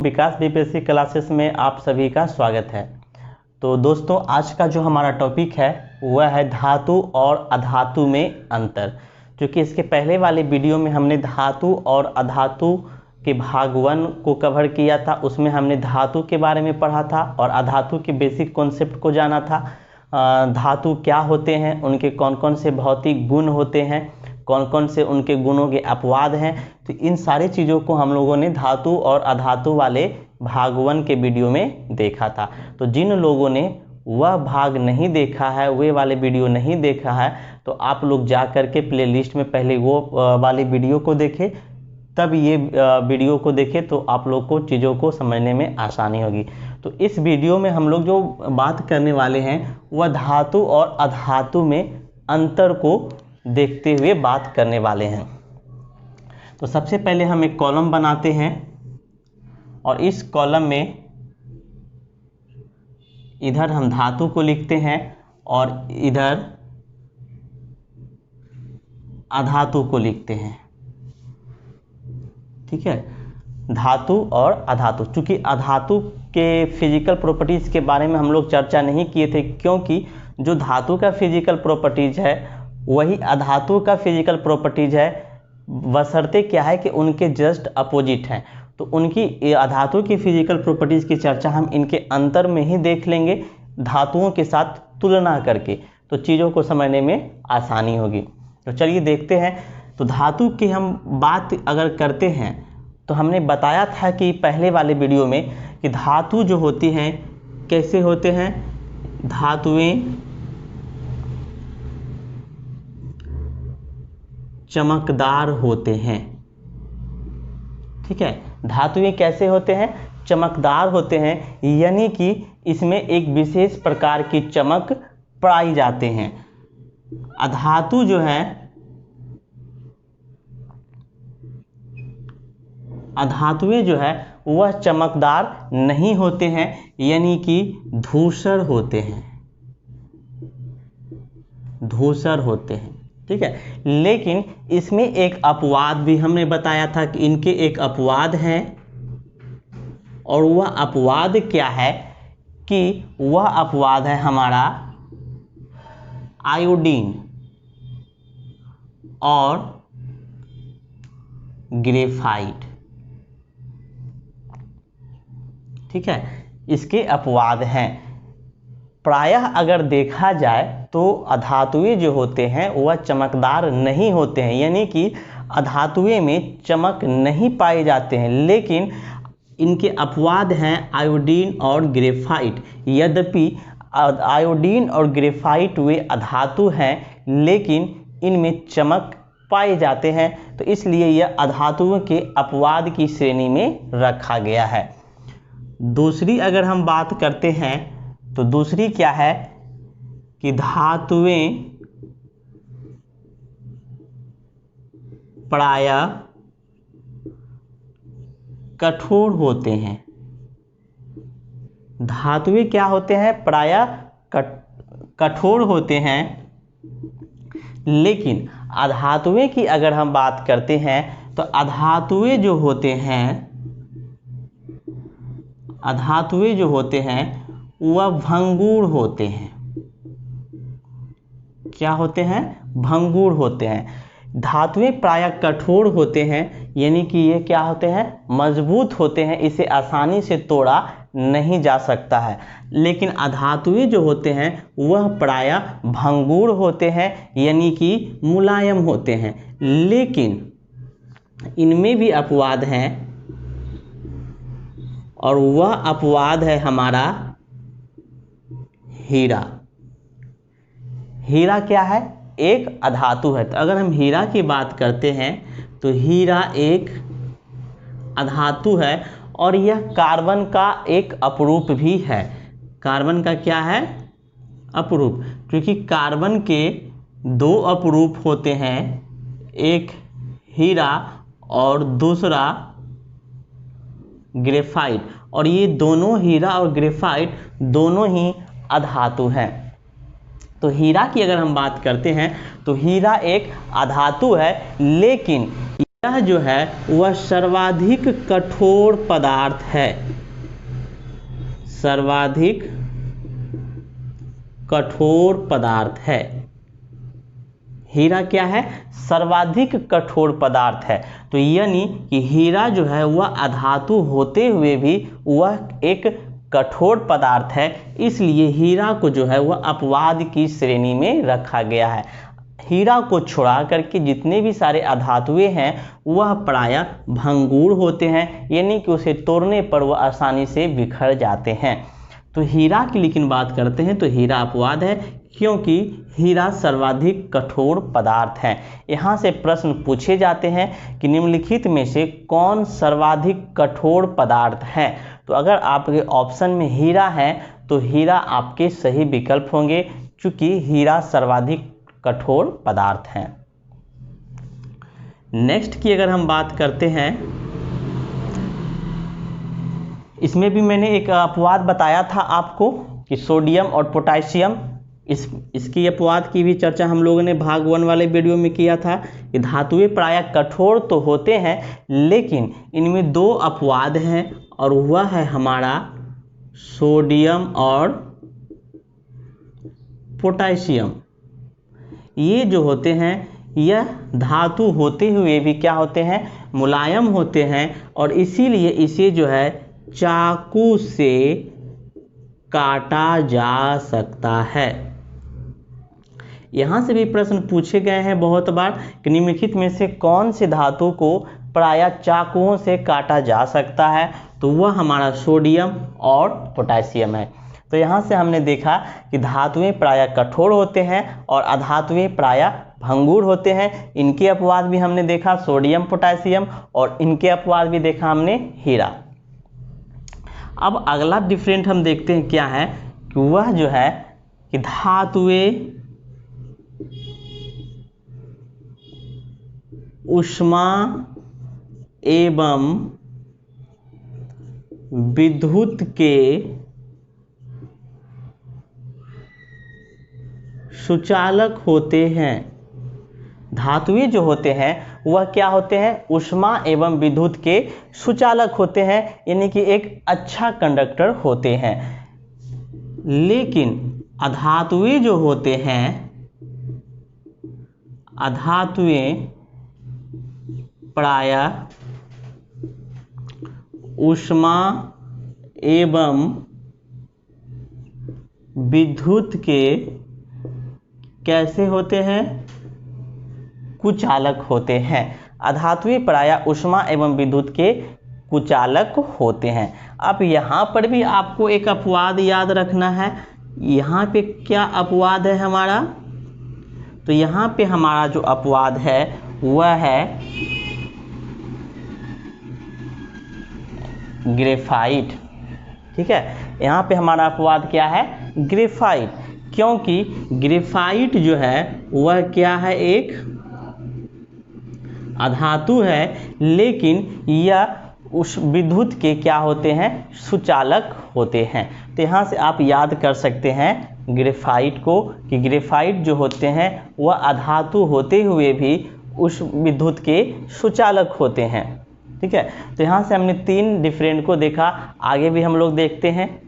विकास BPSC classes में आप सभी का स्वागत है। तो दोस्तों, आज का जो हमारा टॉपिक है वह है धातु और अधातु में अंतर। क्योंकि इसके पहले वाले वीडियो में हमने धातु और अधातु के भाग 1 को कवर किया था। उसमें हमने धातु के बारे में पढ़ा था और अधातु के बेसिक कॉन्सेप्ट को जाना था। धातु क्या होते हैं, उनके कौन कौन से भौतिक गुण होते हैं, कौन कौन से उनके गुणों के अपवाद हैं। तो इन सारी चीज़ों को हम लोगों ने धातु और अधातु वाले भाग 1 के वीडियो में देखा था। तो जिन लोगों ने वह भाग नहीं देखा है, वे वाले वीडियो नहीं देखा है, तो आप लोग जा कर के प्लेलिस्ट में पहले वो वाले वीडियो को देखें, तब ये वीडियो को देखें, तो आप लोग को चीज़ों को समझने में आसानी होगी। तो इस वीडियो में हम लोग जो बात करने वाले हैं वह धातु और अधातु में अंतर को देखते हुए बात करने वाले हैं। तो सबसे पहले हम एक कॉलम बनाते हैं और इस कॉलम में इधर हम धातु को लिखते हैं और इधर अधातु को लिखते हैं। ठीक है, धातु और अधातु। चूंकि अधातु के फिजिकल प्रॉपर्टीज के बारे में हम लोग चर्चा नहीं किए थे, क्योंकि जो धातु का फिजिकल प्रॉपर्टीज है वही अधातु का फिजिकल प्रॉपर्टीज है, बशर्ते क्या है कि उनके जस्ट अपोजिट हैं। तो उनकी अधातु की फिजिकल प्रॉपर्टीज की चर्चा हम इनके अंतर में ही देख लेंगे, धातुओं के साथ तुलना करके, तो चीज़ों को समझने में आसानी होगी। तो चलिए देखते हैं। तो धातु की हम बात अगर करते हैं तो हमने बताया था कि पहले वाले वीडियो में कि धातु जो होती हैं कैसे होते हैं, धातुएं चमकदार होते हैं। ठीक है, धातुएं कैसे होते हैं, चमकदार होते हैं, यानी कि इसमें एक विशेष प्रकार की चमक पाई जाते हैं। अधातु जो है, अधातुएं जो है वह चमकदार नहीं होते हैं, यानी कि धूसर होते हैं, धूसर होते हैं। ठीक है, लेकिन इसमें एक अपवाद भी हमने बताया था कि इनके एक अपवाद हैं, और वह अपवाद क्या है कि वह अपवाद है हमारा आयोडीन और ग्रेफाइट। ठीक है, इसके अपवाद हैं। प्रायः अगर देखा जाए तो अधातुएं जो होते हैं वह चमकदार नहीं होते हैं, यानी कि अधातुएं में चमक नहीं पाए जाते हैं, लेकिन इनके अपवाद हैं आयोडीन और ग्रेफाइट। यद्यपि आयोडीन और ग्रेफाइट वे अधातु हैं, लेकिन इनमें चमक पाए जाते हैं, तो इसलिए यह अधातुओं के अपवाद की श्रेणी में रखा गया है। दूसरी अगर हम बात करते हैं तो दूसरी क्या है कि धातुएं प्रायः कठोर होते हैं। धातुएं क्या होते हैं, प्रायः कठोर होते हैं, लेकिन अधातुएं की अगर हम बात करते हैं तो अधातुएं जो होते हैं, अधातुएं जो होते हैं वह भंगुर होते हैं। क्या होते हैं, भंगुर होते हैं। धातुएं प्रायः कठोर होते हैं, यानी कि ये क्या होते हैं, मजबूत होते हैं, इसे आसानी से तोड़ा नहीं जा सकता है। लेकिन अधातुएं जो होते हैं वह प्रायः भंगुर होते हैं, यानी कि मुलायम होते हैं, लेकिन इनमें भी अपवाद हैं, और वह अपवाद है हमारा हीरा। हीरा क्या है, एक अधातु है। तो अगर हम हीरा की बात करते हैं तो हीरा एक अधातु है, और यह कार्बन का एक अपरूप भी है। कार्बन का क्या है, अपरूप। क्योंकि कार्बन के 2 अपरूप होते हैं, एक हीरा और दूसरा ग्रेफाइट, और ये दोनों हीरा और ग्रेफाइट दोनों ही अधातु हैं। तो हीरा की अगर हम बात करते हैं तो हीरा एक अधातु है, लेकिन यह जो है वह सर्वाधिक कठोर पदार्थ है, सर्वाधिक कठोर पदार्थ है। हीरा क्या है? सर्वाधिक कठोर पदार्थ है। तो यानी कि हीरा जो है वह अधातु होते हुए भी वह एक कठोर पदार्थ है, इसलिए हीरा को जो है वह अपवाद की श्रेणी में रखा गया है। हीरा को छोड़ा करके जितने भी सारे अधातुएं हैं वह प्रायः भंगुर होते हैं, यानी कि उसे तोड़ने पर वह आसानी से बिखर जाते हैं। तो हीरा की लेकिन बात करते हैं तो हीरा अपवाद है, क्योंकि हीरा सर्वाधिक कठोर पदार्थ है। यहाँ से प्रश्न पूछे जाते हैं कि निम्नलिखित में से कौन सर्वाधिक कठोर पदार्थ है। तो अगर आपके ऑप्शन में हीरा है तो हीरा आपके सही विकल्प होंगे, क्योंकि हीरा सर्वाधिक कठोर पदार्थ है। नेक्स्ट की अगर हम बात करते हैं, इसमें भी मैंने एक अपवाद बताया था आपको कि सोडियम और पोटेशियम, इसकी अपवाद की भी चर्चा हम लोगों ने भाग 1 वाले वीडियो में किया था कि धातुएं प्रायः कठोर तो होते हैं, लेकिन इनमें 2 अपवाद हैं, और वह है हमारा सोडियम और पोटेशियम। ये जो होते हैं यह धातु होते हुए भी क्या होते हैं? मुलायम होते हैं, और इसीलिए इसे जो है चाकू से काटा जा सकता है। यहाँ से भी प्रश्न पूछे गए हैं बहुत बार कि निम्नलिखित में से कौन से धातु को प्रायः चाकुओं से काटा जा सकता है। तो वह हमारा सोडियम और पोटेशियम है। तो यहाँ से हमने देखा कि धातुएं प्रायः कठोर होते हैं और अधातुएं प्रायः भंगुर होते हैं। इनके अपवाद भी हमने देखा सोडियम पोटेशियम, और इनके अपवाद भी देखा हमने हीरा। अब अगला डिफरेंट हम देखते हैं क्या है कि वह जो है कि धातुएं ऊष्मा एवं विद्युत के सुचालक होते हैं। धातुएं जो होते हैं वह क्या होते हैं? ऊष्मा एवं विद्युत के सुचालक होते हैं, यानी कि एक अच्छा कंडक्टर होते हैं। लेकिन अधातुएं जो होते हैं, अधातुएं प्रायः ऊष्मा एवं विद्युत के कैसे होते हैं? कुचालक होते हैं। अधातुएं प्रायः ऊष्मा एवं विद्युत के कुचालक होते हैं। अब यहाँ पर भी आपको एक अपवाद याद रखना है। यहाँ पे क्या अपवाद है हमारा? तो यहाँ पे हमारा जो अपवाद है वह है ग्रेफाइट। ठीक है, यहाँ पे हमारा अपवाद क्या है? ग्रेफाइट। क्योंकि ग्रेफाइट जो है वह क्या है? एक अधातु है, लेकिन यह उस विद्युत के क्या होते हैं? सुचालक होते हैं। तो यहाँ से आप याद कर सकते हैं ग्रेफाइट को कि ग्रेफाइट जो होते हैं वह अधातु होते हुए भी उस विद्युत के सुचालक होते हैं। ठीक है, तो यहाँ से हमने 3 डिफरेंट को देखा, आगे भी हम लोग देखते हैं।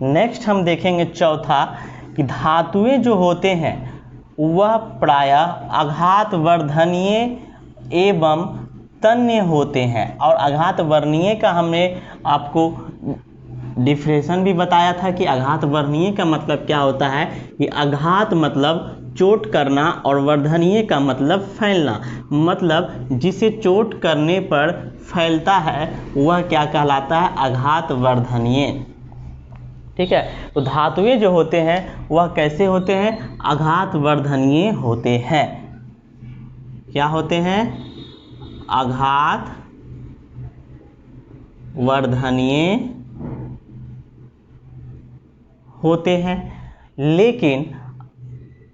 नेक्स्ट हम देखेंगे चौथा कि धातुएं जो होते हैं वह प्रायः आघात वर्धनीय एवं तन्य होते हैं। और आघात वर्णनीय का हमने आपको डिफरेंशन भी बताया था कि आघात वर्णनीय का मतलब क्या होता है कि आघात मतलब चोट करना और वर्धनीय का मतलब फैलना। मतलब जिसे चोट करने पर फैलता है वह क्या कहलाता है? आघात वर्धनीय। ठीक है, तो धातुएं जो होते हैं वह कैसे होते हैं? आघात वर्धनीय होते हैं। क्या होते हैं? आघात वर्धनीय होते हैं। लेकिन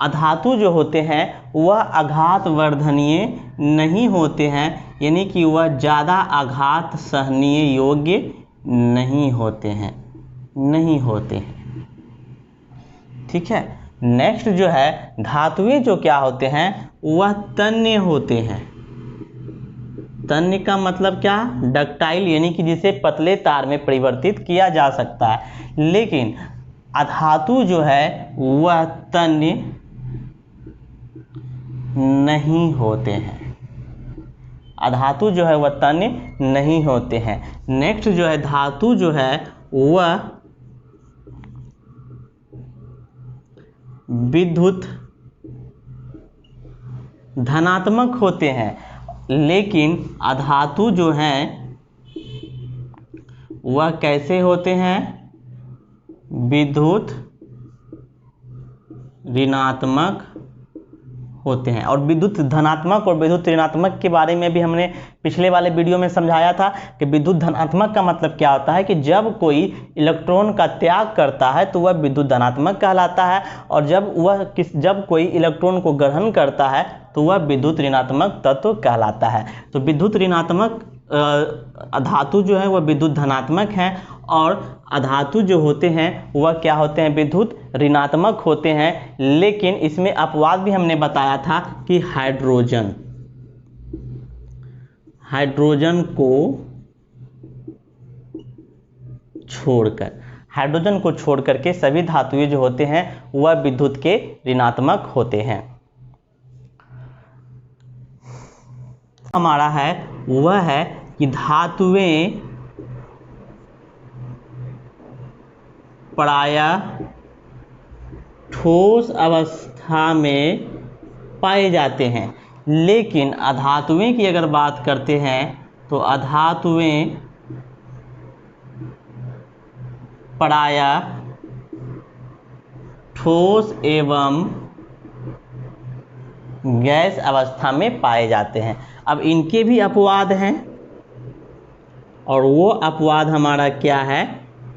अधातु जो होते हैं वह आघात वर्धनीय नहीं होते हैं, यानी कि वह ज़्यादा आघात सहनीय योग्य नहीं होते हैं, नहीं होते हैं। ठीक है। नेक्स्ट जो है धातुएं जो क्या होते हैं, वह तन्य होते हैं। तन्य का मतलब क्या, डक्टाइल, यानी कि जिसे पतले तार में परिवर्तित किया जा सकता है। लेकिन अधातु जो है वह तन्य नहीं होते हैं। अधातु जो है वह तन्य नहीं होते हैं। नेक्स्ट जो है धातु जो है वह विद्युत धनात्मक होते हैं, लेकिन अधातु जो हैं वह कैसे होते हैं, विद्युत ऋणात्मक होते हैं। और विद्युत धनात्मक और विद्युत ऋणात्मक के बारे में भी हमने पिछले वाले वीडियो में समझाया था कि विद्युत धनात्मक का मतलब क्या होता है कि जब कोई इलेक्ट्रॉन का त्याग करता है तो वह विद्युत धनात्मक कहलाता है, और जब कोई इलेक्ट्रॉन को ग्रहण करता है तो वह विद्युत ऋणात्मक तत्व कहलाता है। तो विद्युत ऋणात्मक धातु जो है वह विद्युत धनात्मक हैं, और अधातु जो होते हैं वह क्या होते हैं, विद्युत ऋणात्मक होते हैं। लेकिन इसमें अपवाद भी हमने बताया था कि हाइड्रोजन को छोड़कर के सभी धातुएं जो होते हैं वह विद्युत के ऋणात्मक होते हैं। हमारा है वह है कि धातुएं प्रायः ठोस अवस्था में पाए जाते हैं। लेकिन अधातुएं की अगर बात करते हैं तो अधातुएं प्रायः ठोस एवं गैस अवस्था में पाए जाते हैं। अब इनके भी अपवाद हैं, और वो अपवाद हमारा क्या है,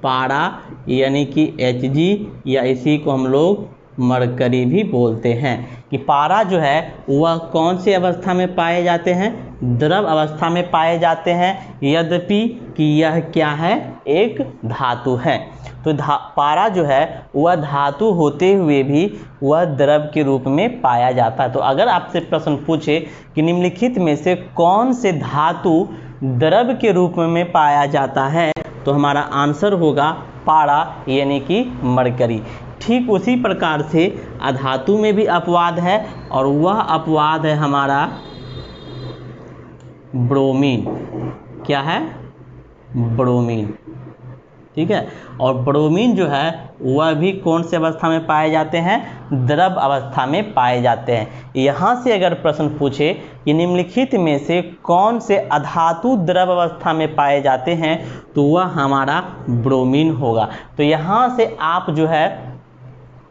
पारा यानी कि Hg, या इसी को हम लोग मरकरी भी बोलते हैं। कि पारा जो है वह कौन सी अवस्था में पाए जाते हैं, द्रव अवस्था में पाए जाते हैं, यद्यपि कि यह क्या है, एक धातु है। तो पारा जो है वह धातु होते हुए भी वह द्रव के रूप में पाया जाता है। तो अगर आपसे प्रश्न पूछे कि निम्नलिखित में से कौन से धातु द्रव के रूप में पाया जाता है, तो हमारा आंसर होगा पारा यानी कि मरकरी। ठीक उसी प्रकार से अधातु में भी अपवाद है, और वह अपवाद है हमारा ब्रोमीन। क्या है, ब्रोमीन। ठीक है। और ब्रोमीन जो है वह भी कौन से अवस्था में पाए जाते हैं, द्रव अवस्था में पाए जाते हैं। यहाँ से अगर प्रश्न पूछे कि निम्नलिखित में से कौन से अधातु द्रव अवस्था में पाए जाते हैं, तो वह हमारा ब्रोमीन होगा। तो यहाँ से आप जो है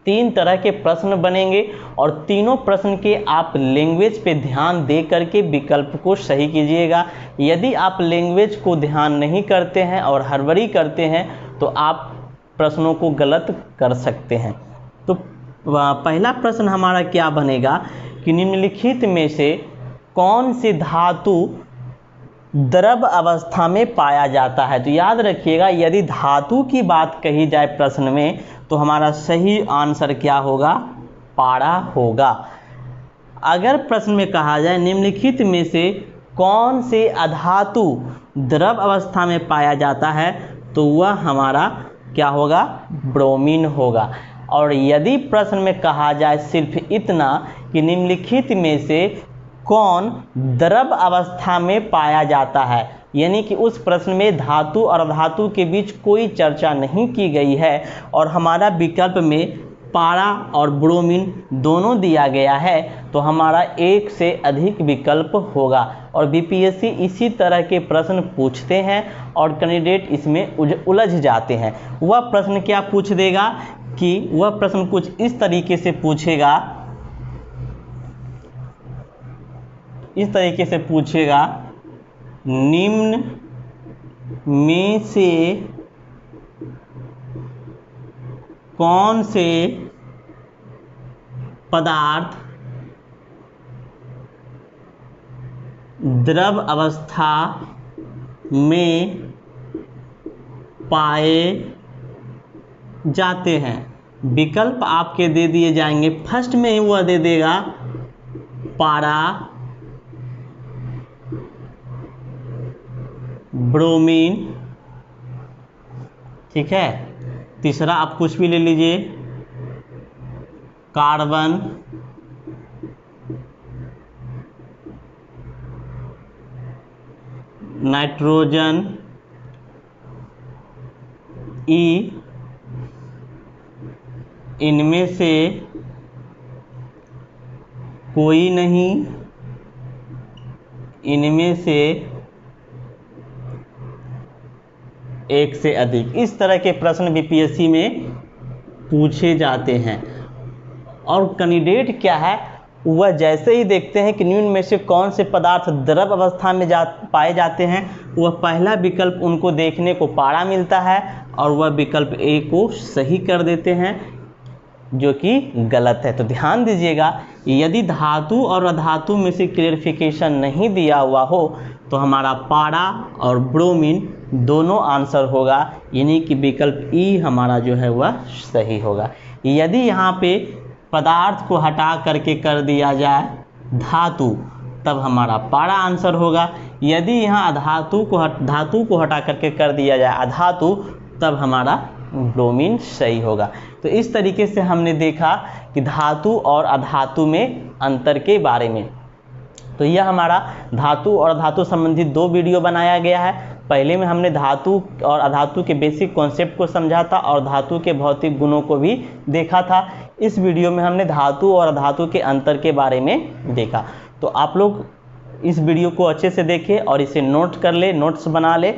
3 तरह के प्रश्न बनेंगे, और तीनों प्रश्न के आप लैंग्वेज पे ध्यान दे करके विकल्प को सही कीजिएगा। यदि आप लैंग्वेज को ध्यान नहीं करते हैं और हड़बड़ी करते हैं तो आप प्रश्नों को गलत कर सकते हैं। तो पहला प्रश्न हमारा क्या बनेगा कि निम्नलिखित में से कौन सी धातु द्रव अवस्था में पाया जाता है। तो याद रखिएगा, यदि धातु की बात कही जाए प्रश्न में तो हमारा सही आंसर क्या होगा, पारा होगा। अगर प्रश्न में कहा जाए निम्नलिखित में से कौन से अधातु द्रव अवस्था में पाया जाता है, तो वह हमारा क्या होगा, ब्रोमीन होगा। और यदि प्रश्न में कहा जाए सिर्फ इतना कि निम्नलिखित में से कौन द्रव अवस्था में पाया जाता है, यानी कि उस प्रश्न में धातु और अधातु के बीच कोई चर्चा नहीं की गई है, और हमारा विकल्प में पारा और ब्रोमीन दोनों दिया गया है, तो हमारा एक से अधिक विकल्प होगा। और बीपीएससी इसी तरह के प्रश्न पूछते हैं और कैंडिडेट इसमें उलझ जाते हैं। वह प्रश्न क्या पूछ देगा कि वह प्रश्न कुछ इस तरीके से पूछेगा, निम्न में से कौन से पदार्थ द्रव अवस्था में पाए जाते हैं। विकल्प आपके दे दिए जाएंगे। फर्स्ट में ही वह दे देगा पारा, ब्रोमीन, ठीक है। तीसरा आप कुछ भी ले लीजिए, कार्बन, नाइट्रोजन, ई, इनमें से कोई नहीं, इनमें से एक से अधिक। इस तरह के प्रश्न बीपीएससी में पूछे जाते हैं। और कैंडिडेट क्या है, वह जैसे ही देखते हैं कि निम्न में से कौन से पदार्थ द्रव अवस्था में पाए जाते हैं, वह पहला विकल्प उनको देखने को पारा मिलता है और वह विकल्प ए को सही कर देते हैं, जो कि गलत है। तो ध्यान दीजिएगा, यदि धातु और अधातु में से क्लियरिफिकेशन नहीं दिया हुआ हो तो हमारा पारा और ब्रोमीन दोनों आंसर होगा, यानी कि विकल्प ई हमारा जो है वह सही होगा। यदि यहाँ पे पदार्थ को हटा करके कर दिया जाए धातु, तब हमारा पारा आंसर होगा। यदि यहाँ धातु को हटा करके कर दिया जाए अधातु, तब हमारा ब्रोमीन सही होगा। तो इस तरीके से हमने देखा कि धातु और अधातु में अंतर के बारे में। तो यह हमारा धातु और अधातु संबंधी 2 वीडियो बनाया गया है। पहले में हमने धातु और अधातु के बेसिक कॉन्सेप्ट को समझा था और धातु के भौतिक गुणों को भी देखा था। इस वीडियो में हमने धातु और अधातु के अंतर के बारे में देखा। तो आप लोग इस वीडियो को अच्छे से देखें और इसे नोट कर ले, नोट्स बना ले।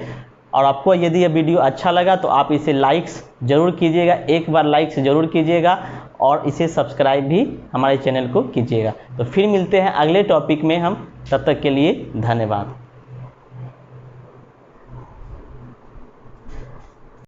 और आपको यदि यह वीडियो अच्छा लगा तो आप इसे लाइक्स ज़रूर कीजिएगा, एक बार लाइक्स ज़रूर कीजिएगा और इसे सब्सक्राइब भी हमारे चैनल को कीजिएगा। तो फिर मिलते हैं अगले टॉपिक में हम, तब तक के लिए धन्यवाद।